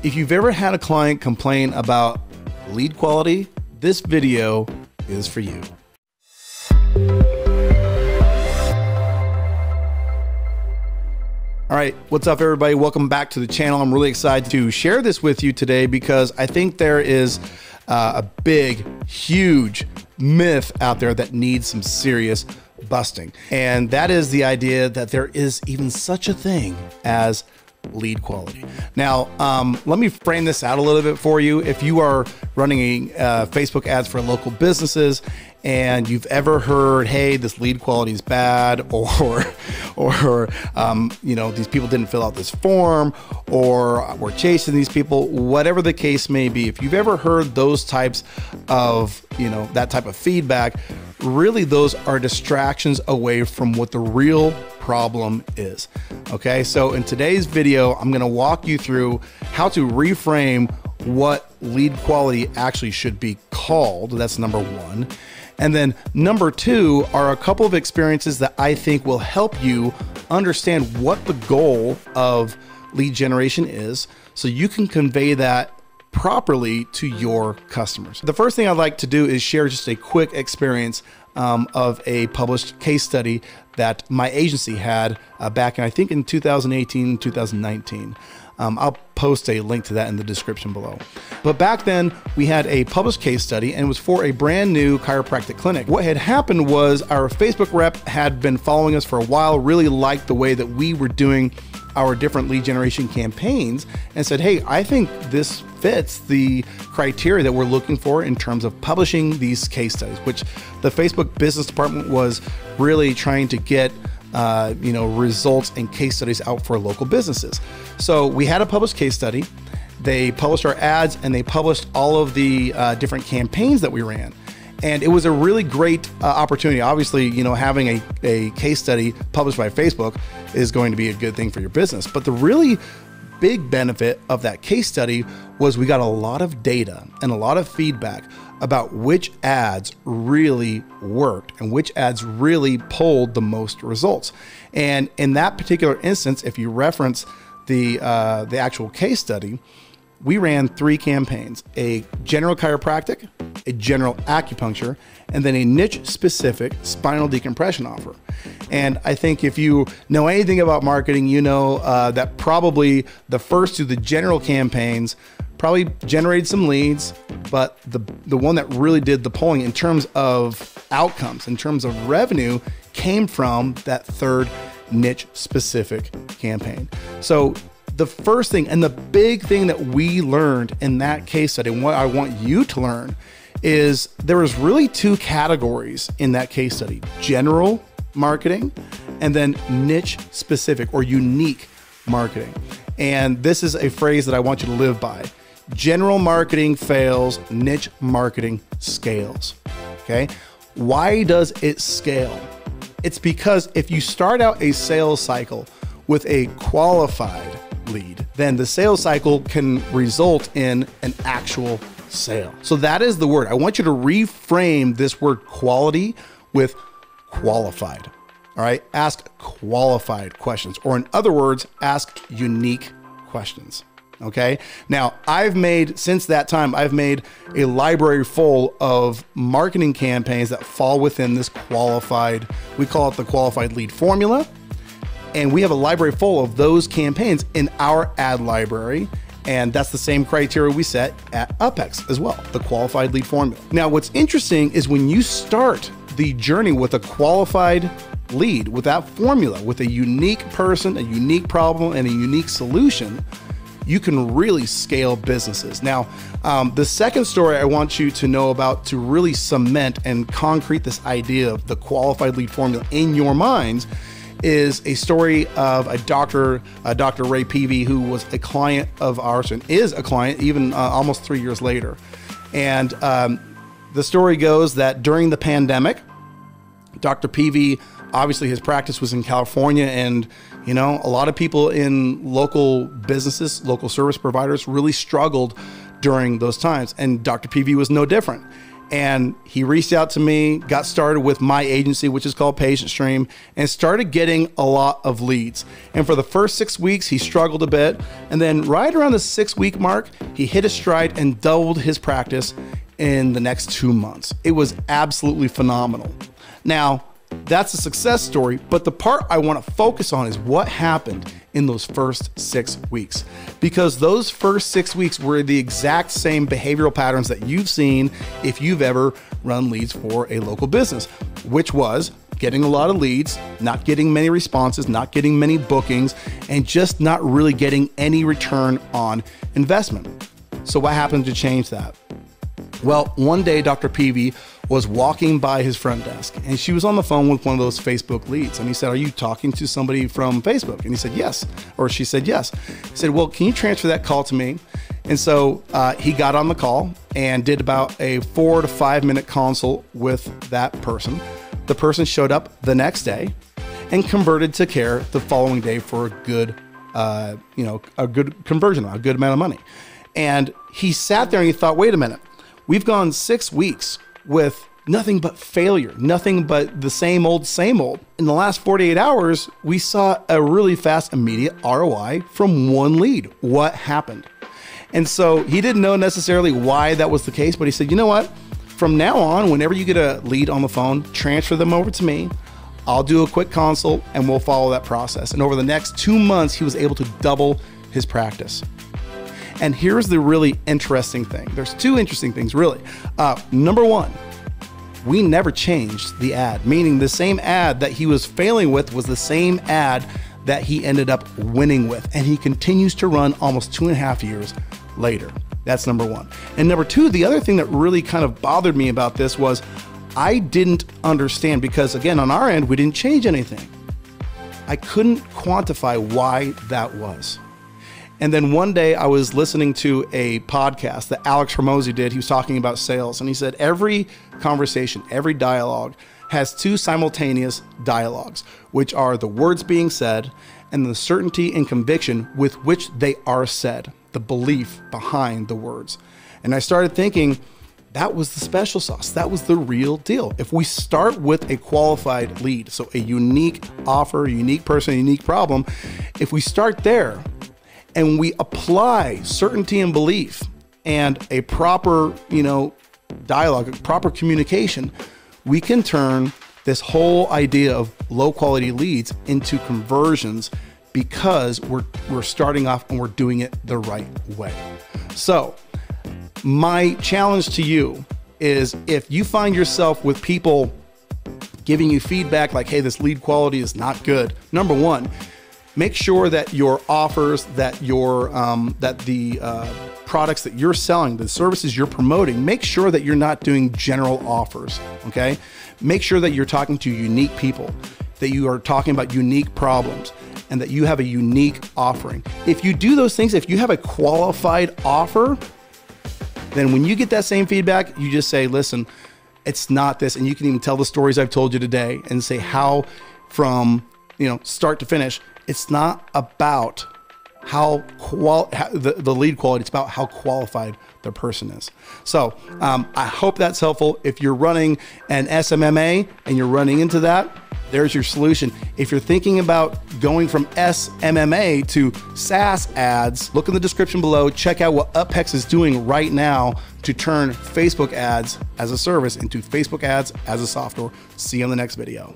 If you've ever had a client complain about lead quality, this video is for you. All right, what's up everybody? Welcome back to the channel. I'm really excited to share this with you today because I think there is a big, huge myth out there that needs some serious busting. And that is the idea that there is even such a thing as lead quality. Now, let me frame this out a little bit for you. If you are running Facebook ads for local businesses and you've ever heard, hey, this lead quality is bad, or you know, these people didn't fill out this form, or we're chasing these people, whatever the case may be, if you've ever heard those types of, you know, that type of feedback, really those are distractions away from what the real problem is. Okay, so in today's video, I'm going to walk you through how to reframe what lead quality actually should be called. That's number one. And then number two are a couple of experiences that I think will help you understand what the goal of lead generation is, so you can convey that properly to your customers. The first thing I'd like to do is share just a quick experience of a published case study that my agency had back in, I think in 2018, 2019. I'll post a link to that in the description below. But back then we had a published case study and it was for a brand new chiropractic clinic. What had happened was our Facebook rep had been following us for a while, really liked the way that we were doing our different lead generation campaigns and said, hey, I think this fits the criteria that we're looking for in terms of publishing these case studies, which the Facebook business department was really trying to get you know, results and case studies out for local businesses. So we had a published case study. They published our ads and they published all of the different campaigns that we ran. And it was a really great opportunity. Obviously, you know, having a case study published by Facebook is going to be a good thing for your business. But the really big benefit of that case study was we got a lot of data and a lot of feedback about which ads really worked and which ads really pulled the most results. And in that particular instance, if you reference the actual case study, we ran 3 campaigns: a general chiropractic, a general acupuncture, and then a niche specific spinal decompression offer. And I think if you know anything about marketing, you know that probably the first 2, the general campaigns, probably generated some leads, but the one that really did the pulling in terms of outcomes, in terms of revenue, came from that 3rd niche specific campaign. So the first thing and the big thing that we learned in that case study, and what I want you to learn, is there was really 2 categories in that case study: general marketing and then niche specific or unique marketing. And this is a phrase that I want you to live by. General marketing fails, niche marketing scales. Okay. Why does it scale? It's because if you start out a sales cycle with a qualified lead, then the sales cycle can result in an actual sale. So that is the word. I want you to reframe this word quality with qualified. All right. Ask qualified questions, or in other words, ask unique questions. Okay. Now since that time, I've made a library full of marketing campaigns that fall within this qualified, we call it the qualified lead formula. And we have a library full of those campaigns in our ad library. And that's the same criteria we set at UpHex as well, the qualified lead formula. Now, what's interesting is when you start the journey with a qualified lead, with that formula, with a unique person, a unique problem, and a unique solution, you can really scale businesses. Now, the second story I want you to know about to really cement and concrete this idea of the qualified lead formula in your minds is a story of a Dr. Ray Peavy, who was a client of ours and is a client even almost 3 years later. And the story goes that during the pandemic, Dr. Peavy, obviously his practice was in California, and you know, a lot of people in local businesses, local service providers really struggled during those times, and Dr. Peavy was no different. And he reached out to me, got started with my agency, which is called Patient Stream, and started getting a lot of leads. And for the first 6 weeks, he struggled a bit. And then right around the 6-week mark, he hit a stride and doubled his practice in the next 2 months. It was absolutely phenomenal. Now, that's a success story, but the part I want to focus on is what happened in those first 6 weeks. Because those first 6 weeks were the exact same behavioral patterns that you've seen if you've ever run leads for a local business, which was getting a lot of leads, not getting many responses, not getting many bookings, and just not really getting any return on investment. So what happened to change that? Well, one day Dr. Peavy was walking by his front desk and she was on the phone with one of those Facebook leads. And he said, "Are you talking to somebody from Facebook?" And he said, "Yes." Or she said, "Yes." He said, "Well, can you transfer that call to me?" And so he got on the call and did about a 4 to 5 minute consult with that person. The person showed up the next day and converted to care the following day for a good, a good conversion, a good amount of money. And he sat there and he thought, wait a minute, we've gone 6 weeks with nothing but failure, nothing but the same old, same old. In the last 48 hours, we saw a really fast, immediate ROI from one lead. What happened? And so he didn't know necessarily why that was the case, but he said, you know what? From now on, whenever you get a lead on the phone, transfer them over to me. I'll do a quick consult and we'll follow that process. And over the next 2 months, he was able to double his practice. And here's the really interesting thing. There's two interesting things, really. Number one, we never changed the ad, meaning the same ad that he was failing with was the same ad that he ended up winning with. And he continues to run almost 2.5 years later. That's number one. And number two, the other thing that really kind of bothered me about this was I didn't understand, because again, on our end, we didn't change anything. I couldn't quantify why that was. And then one day I was listening to a podcast that Alex Hormozi did. He was talking about sales, and he said every conversation, every dialogue has two simultaneous dialogues, which are the words being said and the certainty and conviction with which they are said, the belief behind the words. And I started thinking, that was the special sauce. That was the real deal. If we start with a qualified lead, so a unique offer, a unique person, a unique problem, if we start there, and we apply certainty and belief and a proper, dialogue, proper communication, we can turn this whole idea of low quality leads into conversions, because we're starting off and we're doing it the right way. So my challenge to you is, if you find yourself with people giving you feedback like, hey, this lead quality is not good, number one, make sure that your offers, that your the products that you're selling, the services you're promoting, make sure that you're not doing general offers, okay? Make sure that you're talking to unique people, that you are talking about unique problems, and that you have a unique offering. If you do those things, if you have a qualified offer, then when you get that same feedback, you just say, listen, it's not this. And you can even tell the stories I've told you today and say how from start to finish, it's not about the lead quality, it's about how qualified the person is. So I hope that's helpful. If you're running an SMMA and you're running into that, there's your solution. If you're thinking about going from SMMA to SaaS ads, look in the description below. Check out what UpHex is doing right now to turn Facebook ads as a service into Facebook ads as a software. See you on the next video.